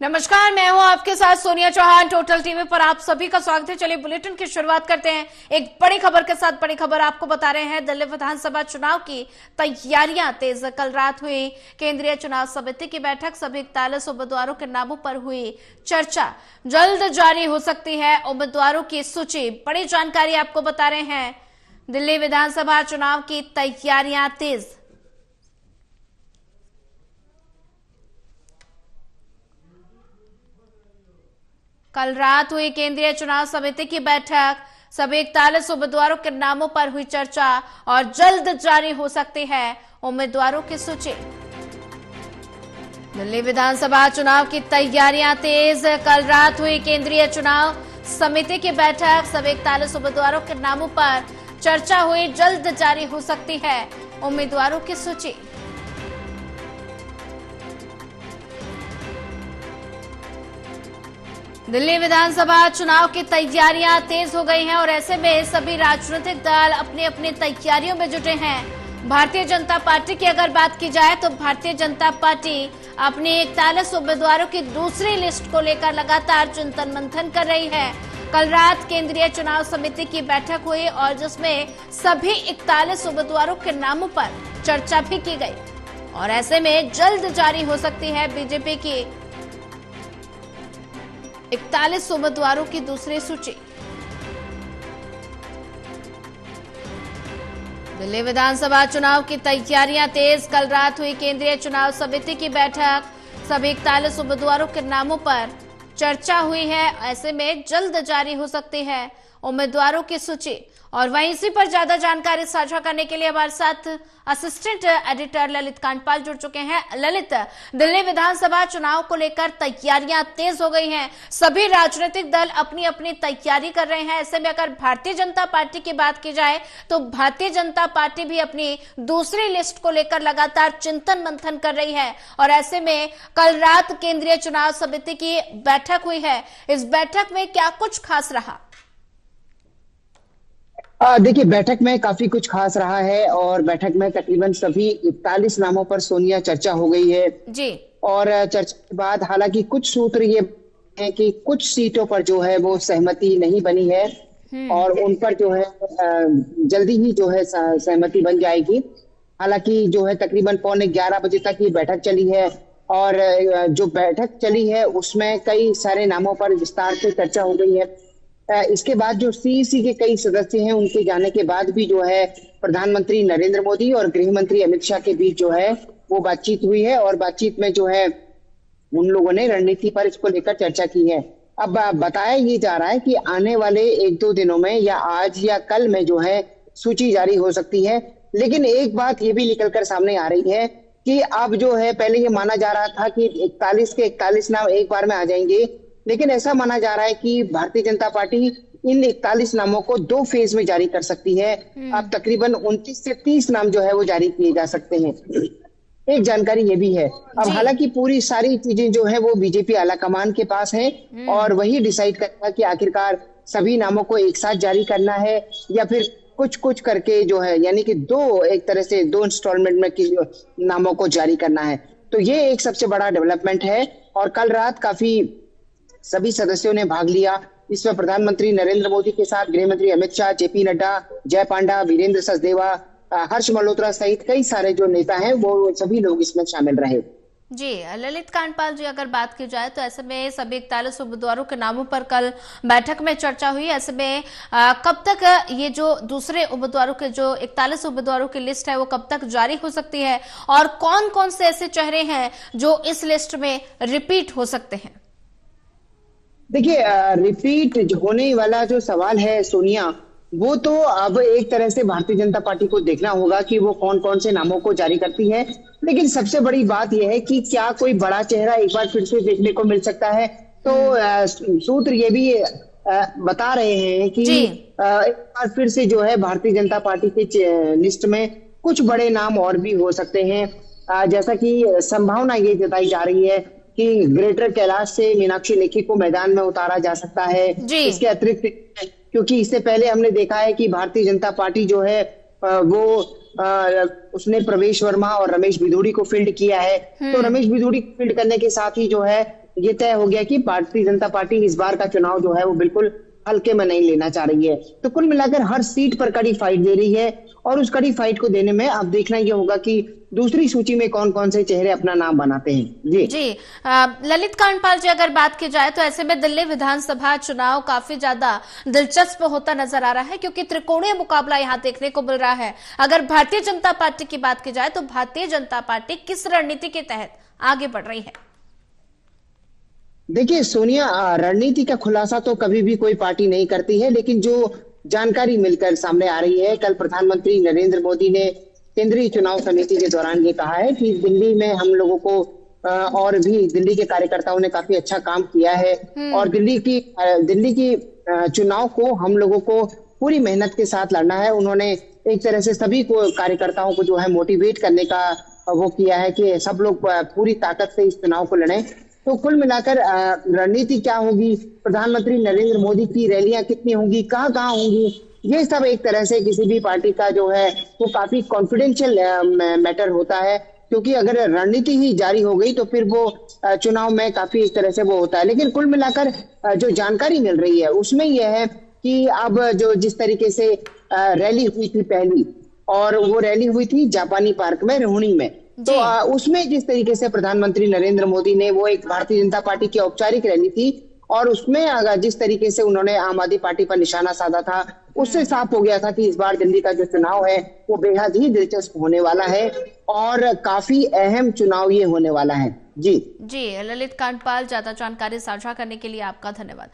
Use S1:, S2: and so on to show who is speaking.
S1: नमस्कार, मैं हूं आपके साथ सोनिया चौहान। टोटल टीवी पर आप सभी का स्वागत है। चलिए बुलेटिन की शुरुआत करते हैं एक बड़ी खबर के साथ। बड़ी खबर आपको बता रहे हैं, दिल्ली विधानसभा चुनाव की तैयारियां तेज। कल रात हुई केंद्रीय चुनाव समिति की बैठक। सभी 41 उम्मीदवारों के नामों पर हुई चर्चा। जल्द जारी हो सकती है उम्मीदवारों की सूची। बड़ी जानकारी आपको बता रहे हैं, दिल्ली विधानसभा चुनाव की तैयारियां तेज। कल रात हुई केंद्रीय चुनाव समिति की बैठक। सभी 41 उम्मीदवारों के नामों पर हुई चर्चा और जल्द जारी हो सकती है उम्मीदवारों की सूची। दिल्ली विधानसभा चुनाव की तैयारियां तेज। कल रात हुई केंद्रीय चुनाव समिति की बैठक। सभी 41 उम्मीदवारों के नामों पर चर्चा हुई। जल्द जारी हो सकती है उम्मीदवारों की सूची। दिल्ली विधानसभा चुनाव की तैयारियां तेज हो गई हैं और ऐसे में सभी राजनीतिक दल अपनी अपनी तैयारियों में जुटे हैं। भारतीय जनता पार्टी की अगर बात की जाए तो भारतीय जनता पार्टी अपने 41 उम्मीदवारों की दूसरी लिस्ट को लेकर लगातार चिंतन मंथन कर रही है। कल रात केंद्रीय चुनाव समिति की बैठक हुई और जिसमें सभी 41 उम्मीदवारों के नामों पर चर्चा भी की गई और ऐसे में जल्द जारी हो सकती है बीजेपी की 41 उम्मीदवारों की दूसरी सूची। दिल्ली विधानसभा चुनाव की तैयारियां तेज। कल रात हुई केंद्रीय चुनाव समिति की बैठक। सभी 41 उम्मीदवारों के नामों पर चर्चा हुई है। ऐसे में जल्द जारी हो सकती है उम्मीदवारों की सूची। और वहीं इसी पर ज्यादा जानकारी साझा करने के लिए हमारे साथ असिस्टेंट एडिटर ललित कांडपाल जुड़ चुके हैं। ललित, दिल्ली विधानसभा चुनाव को लेकर तैयारियां तेज हो गई हैं। सभी राजनीतिक दल अपनी अपनी तैयारी कर रहे हैं। ऐसे में अगर भारतीय जनता पार्टी की बात की जाए तो भारतीय जनता पार्टी भी अपनी दूसरी लिस्ट को लेकर लगातार चिंतन मंथन कर रही है और ऐसे में कल रात केंद्रीय चुनाव समिति की बैठक हुई है। इस बैठक में क्या कुछ खास रहा?
S2: देखिए, बैठक में काफी कुछ खास रहा है और बैठक में तकरीबन सभी 41 नामों पर सोनिया चर्चा हो गई है
S1: जी।
S2: और चर्चा के बाद हालांकि कुछ सूत्र ये है कि कुछ सीटों पर जो है वो सहमति नहीं बनी है और उन पर जो है जल्दी ही जो है सहमति बन जाएगी। हालांकि जो है तकरीबन 11:15 बजे तक ये बैठक चली है और जो बैठक चली है उसमें कई सारे नामों पर विस्तार से चर्चा हो गई है। इसके बाद जो सीईसी के कई सदस्य हैं उनके जाने के बाद भी जो है प्रधानमंत्री नरेंद्र मोदी और गृह मंत्री अमित शाह के बीच जो है वो बातचीत हुई है और बातचीत में जो है उन लोगों ने रणनीति पर इसको लेकर चर्चा की है। अब बताया ये जा रहा है कि आने वाले 1-2 दिनों में या आज या कल में जो है सूची जारी हो सकती है। लेकिन एक बात ये भी निकल कर सामने आ रही है कि अब जो है, पहले ये माना जा रहा था कि 41 के 41 नाम एक बार में आ जाएंगे, लेकिन ऐसा माना जा रहा है कि भारतीय जनता पार्टी इन 41 नामों को 2 फेज में जारी कर सकती है। अब तकरीबन 29 से 30 नाम जो है वो जारी किए जा सकते हैं। एक जानकारी ये भी है। अब हालांकि पूरी सारी चीजें जो है वो बीजेपी आलाकमान के पास है और वही डिसाइड करेगा कि आखिरकार सभी नामों को एक साथ जारी करना है या फिर कुछ कुछ करके जो है, यानी कि एक तरह से 2 इंस्टॉलमेंट में नामों को जारी करना है। तो ये एक सबसे बड़ा डेवलपमेंट है और कल रात काफी सभी सदस्यों ने भाग लिया। इसमें प्रधानमंत्री नरेंद्र मोदी के साथ गृह मंत्री अमित शाह, जेपी नड्डा, जय पांडा, वीरेंद्र सचदेवा, हर्ष मल्होत्रा सहित कई सारे जो नेता हैं वो सभी लोग इसमें शामिल रहे।
S1: जी ललित कांडपाल जी, अगर बात की जाए तो ऐसे में सभी 41 उम्मीदवारों के नामों पर कल बैठक में चर्चा हुई। ऐसे में कब तक ये जो दूसरे उम्मीदवारों के जो 41 उम्मीदवारों की लिस्ट है वो कब तक जारी हो सकती है और कौन कौन से ऐसे चेहरे हैं जो इस लिस्ट में रिपीट हो सकते हैं?
S2: देखिए, रिपीट होने वाला जो सवाल है सोनिया, वो तो अब एक तरह से भारतीय जनता पार्टी को देखना होगा कि वो कौन कौन से नामों को जारी करती है। लेकिन सबसे बड़ी बात यह है कि क्या कोई बड़ा चेहरा एक बार फिर से देखने को मिल सकता है। तो सूत्र ये भी बता रहे हैं कि एक बार फिर से जो है भारतीय जनता पार्टी के लिस्ट में कुछ बड़े नाम और भी हो सकते हैं। जैसा कि संभावना ये जताई जा रही है कि ग्रेटर कैलाश से मीनाक्षी लेखी को मैदान में उतारा जा सकता है। इसके अतिरिक्त क्योंकि इससे पहले हमने देखा है कि भारतीय जनता पार्टी जो है वो उसने प्रवेश वर्मा और रमेश बिधूड़ी को फील्ड किया है। तो रमेश बिधूड़ी को फील्ड करने के साथ ही जो है ये तय हो गया कि भारतीय जनता पार्टी इस बार का चुनाव जो है वो बिल्कुल हल्के में नहीं लेना चाह रही है। तो कुल मिलाकर हर सीट पर कड़ी फाइट दे रही है और उस कड़ी फाइट को देने में अब देखना ये होगा कि दूसरी सूची में कौन कौन से चेहरे अपना नाम बनाते हैं।
S1: जी ललित कांडपाल जी, अगर बात की जाए तो ऐसे में दिल्ली विधानसभा चुनाव काफी ज्यादा दिलचस्प होता नजर आ रहा है, क्योंकि त्रिकोणीय मुकाबला यहां देखने को मिल रहा है। अगर भारतीय जनता पार्टी की बात की जाए तो भारतीय जनता पार्टी किस रणनीति के तहत आगे बढ़ रही है?
S2: देखिए सोनिया, रणनीति का खुलासा तो कभी भी कोई पार्टी नहीं करती है, लेकिन जो जानकारी मिलकर सामने आ रही है, कल प्रधानमंत्री नरेंद्र मोदी ने केंद्रीय चुनाव समिति के दौरान ये कहा है कि दिल्ली में हम लोगों को और भी दिल्ली के कार्यकर्ताओं ने काफी अच्छा काम किया है और दिल्ली की चुनाव को हम लोगों को पूरी मेहनत के साथ लड़ना है। उन्होंने एक तरह से सभी को कार्यकर्ताओं को जो है मोटिवेट करने का वो किया है कि सब लोग पूरी ताकत से इस चुनाव को लड़ें। तो कुल मिलाकर रणनीति क्या होगी, प्रधानमंत्री नरेंद्र मोदी की रैलियां कितनी होंगी, कहाँ कहाँ होंगी, ये सब एक तरह से किसी भी पार्टी का जो है वो काफी कॉन्फिडेंशियल मैटर होता है, क्योंकि अगर रणनीति ही जारी हो गई तो फिर वो चुनाव में काफी एक तरह से वो होता है। लेकिन कुल मिलाकर जो जानकारी मिल रही है उसमें यह है कि अब जो जिस तरीके से रैली हुई थी पहली, और वो रैली हुई थी जापानी पार्क में रोहिणी में, तो उसमें जिस तरीके से प्रधानमंत्री नरेंद्र मोदी ने, वो एक भारतीय जनता पार्टी की औपचारिक रैली थी और उसमें अगर जिस तरीके से उन्होंने आम आदमी पार्टी पर निशाना साधा था, उससे साफ हो गया था कि इस बार दिल्ली का जो चुनाव है वो बेहद ही दिलचस्प होने वाला है और काफी अहम चुनाव ये होने वाला है। जी
S1: ललित कांडपाल, ज्यादा जानकारी साझा करने के लिए आपका धन्यवाद।